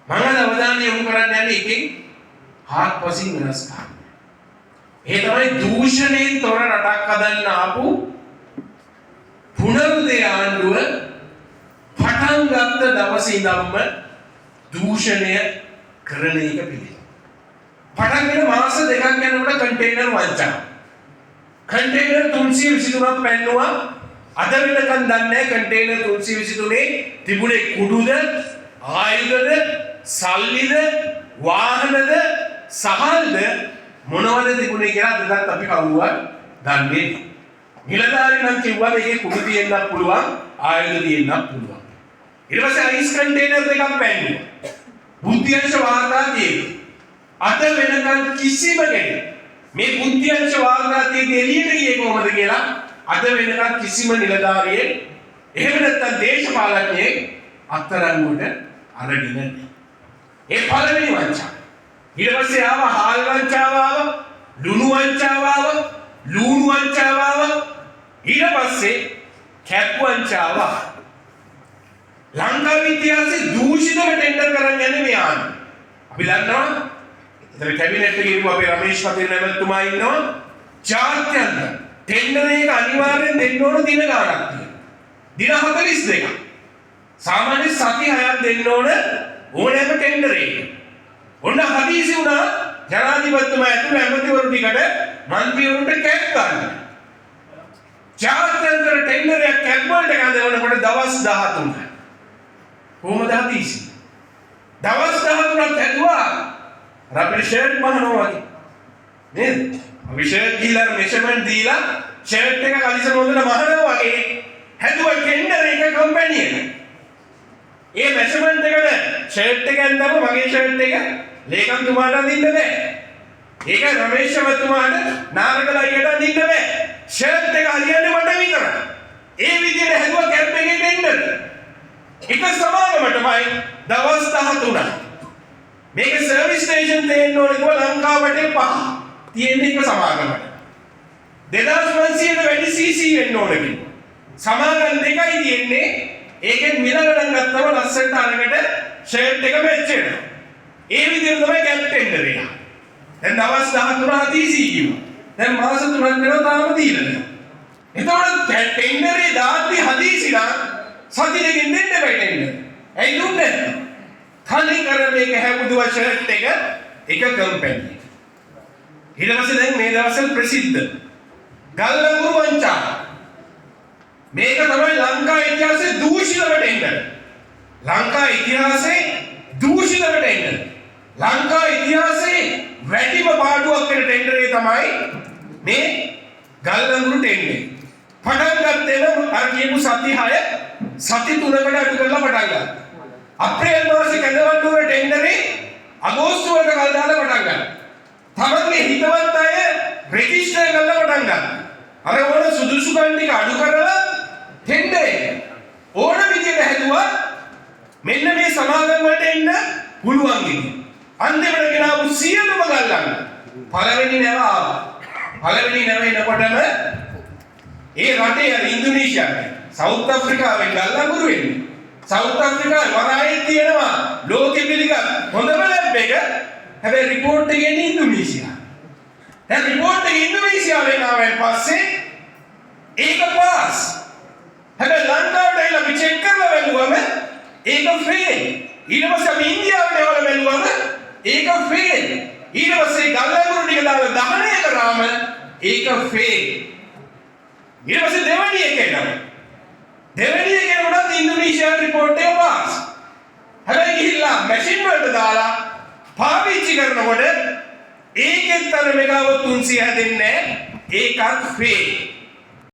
මම අවධානය යොමු කරන්න යන්නේ එකෙන් හාත්පසින් වෙනස්කම්. ඒ තමයි දූෂණයෙන් තොර රටක් හදන්න ආපු පුනරුදය ආණ්ඩුව පටන් ගත්ත දවසේ ඉඳන්ම දූෂණය කරන එක පිළිගන්න. පටන් ගෙන මාස දෙකක් යනකොට කන්ටේනර් වංචා. කන්ටේනර් 323ක් පැන්නුවා. අද වෙනකන් දන්නේ නැහැ කන්ටේනර් 323 තිබුණේ කුඩුද, ආයුධද, සල්ලිද, වාහනද, සහල්ද මොනවද තිබුණේ කියලා අදත් අපි කවුරුවත් දන්නේ නැහැ. නිලධාරී නම් කිව්වා මේකේ කුඩු තියෙන්නත් පුළුවන්, ආයුධ තියෙන්නත් පුළුවන්. ඊට පස්සේ අයිස් කන්ටේනර් දෙකක් පැන්නුවා. බුද්ධිංශ වාර්තා තියෙනවා. අද වෙනකන් කිසිම කෙනෙක් මේ බුද්ධිංශ වාර්තා තියෙන්නේ එළියට ගියේ කොහොමද කියලා අද වෙනකන් කිසිම නිලධාරියෙක් එහෙම නැත්නම් දේශපාලකයෙක් අත්අඩංගුවට අරගෙන නැහැ. ඒ පළවෙනි වංචා. ඊට පස්සේ ආව හාල් වංචාව ආව, ලුණු වංචාව ආව, ලූණු වංචාව ආව. ඊට පස්සේ කැප් වංචාව ආව. ලංකාවේ ඉතිහාසයේ දූෂිතව ටෙන්ඩර් කරන් යන්නේ මේ ආන්නේ. අපි දන්නවා ඉතින් කැබිනට් එකේ ඉන්න අපේ රමේෂ් පතේල් නැමැතුමා ඉන්නවා. ජාත්‍යන්තර ටෙන්ඩර් එක අනිවාර්යෙන් දෙන්න ඕන දින ගාණක් තියෙනවා. දින 42ක්. සාමාන්‍ය සති 6ක් දෙන්න ඕන ඕනෑම ටෙන්ඩර් එකක. ඔන්න හදිසි වුණා ජනාධිපතිතුමා ඇතුළු ඇමතිවරු ටිකට මන්ත්‍රීවරුන්ට කැප් ගන්න. ජාත්‍යන්තර ටෙන්ඩර් එක කැප් වලට ගන්නකොට දවස් 13ක්. කොහොමද හදිසි? දවස් 13ක් ඇදුවා අපේ ෂර්ට් මහනවා වගේ. නේද? අපි ෂර්ට් ගිහලා මෙෂර්මන්ට් දීලා ෂර්ට් එක කලිසම හොදලා මහනවා වගේ හැදුවා ටෙන්ඩර් එක කම්පැනි එක. ඒ මෙෂර්මන්ට් එකට ෂර්ට් එක ඇඳපුවා මගේ ෂර්ට් එක ලේකම්තුමාට අඳින්න බෑ. ඒක රමේෂ් මහත්මයාට නාරකල අයියට අඳින්න බෑ. ෂර්ට් එක හරියන්නේ මට විතරයි. ඒ විදිහට හැදුවා කැප් එකේ ටෙන්ඩර්. එක සමාගමටමයි දවස් 13ක්. මේක සර්විස් ස්ටේෂන් තියෙන්න ඕනේ කියලා ලංකාවට 5 තියෙන එක සමාගමකට 2500ට වැඩි CC වෙන්න ඕනේ කිව්වා. සමාගම් දෙකයි තියෙන්නේ. ඒකෙන් මිල ගණන් ගත්තම ලස්සනට අරකට ෂර්ට් එක මැච් වෙනවා. ඒ විදිහට තමයි කැප් ටෙන්ඩර් එක. දැන් දවස් 13 හදිසි කිව්වා. දැන් මාස 3ක් වෙනවා තාම දීලා නැහැ. එතකොට ටෙන්ඩරේ දාද්දි හදිසිලා සති දෙකකින් දෙන්න බෑ ටෙන්ඩර්. ඇයි දුන්නේ නැත්තේ? කලින් කර මේක හැමුදුව ෂර්ට් එක කම්පැනි. ඊට පස්සේ දැන් මේ දවස්වල ප්‍රසිද්ධ ගල්ලඟුරු වංචා. මේක තමයි ලංකා ඉතිහාසයේ දූෂිතම ටෙන්ඩර්. ලංකා ඉතිහාසයේ දූෂිතම ටෙන්ඩර්. ලංකා ඉතිහාසයේ වැඩිම පාඩුවක් වෙන ටෙන්ඩර් එක තමයි මේ ගල්ලඟුරු ටෙන්ඩර්. පටන් ගත්තේම අර කියපු සති 6 සති 3කට අඩු කරලා පටන් ගත්තා. අප්‍රේල් මාසේ කැඳවන්න ඕන ටෙන්ඩරේ අගෝස්තු වලට කල් දාලා පටන් ගත්තා. තමන්ගේ හිතවත් අය රෙජිස්ටර් කරලා පටන් ගත්තා. අර ඕන සුදුසුකම් ටික අඩු කරලා ටෙන්ඩර් එක ඕන විදිහට හැදුවා. මෙන්න මේ සමාගම් වලට එන්න පුළුවන් විදිහ. අන්තිමට ගෙනාවු සියලුම ගල්ලන් පළවෙනි නැව ආවා. පළවෙනි නැව එනකොටම ඒ රටේ ඉන්දුනීසියාවේ සවුත් අප්‍රිකාවෙන් ගල්ලඟුරු වෙන්නේ. සවුත් අප්‍රිකාවේ වරායේ තියෙනවා ලෝකෙ පිළිගත් හොඳම ලැබ් එක. හැබැයි රිපෝට් එක එන්නේ ඉන්දුනීසියා. දැන් රිපෝට් එක ඉන්දුනීසියාවෙන් ආවෙන් පස්සේ ඒක පාස්. හැබැයි ලංකාවට ඇවිල්ලා අපි චෙක් කරලා බලුවම ඒක ෆේල්. ඊට පස්සේ අපි ඉන්දියාවට ඇවිල්ලා බලුවම ඒක ෆේල්. ඊට පස්සේ ගල්ලඟුරු ටික දාලා දහනය කරාම ඒක ෆේල්. ඊට පස්සේ දෙවෙනි එක එනවා. දෙවෙනි එක එනකොට ඉන්දුනීසියා රිපෝට් එක පාස්. හැබැයි ගිහිල්ලා මැෂින් වලට දාලා පාවිච්චි කරනකොට ඒකෙන් තර මෙගාවොට් 300 හැදෙන්නේ නැහැ. ඒකත් ෆේල්.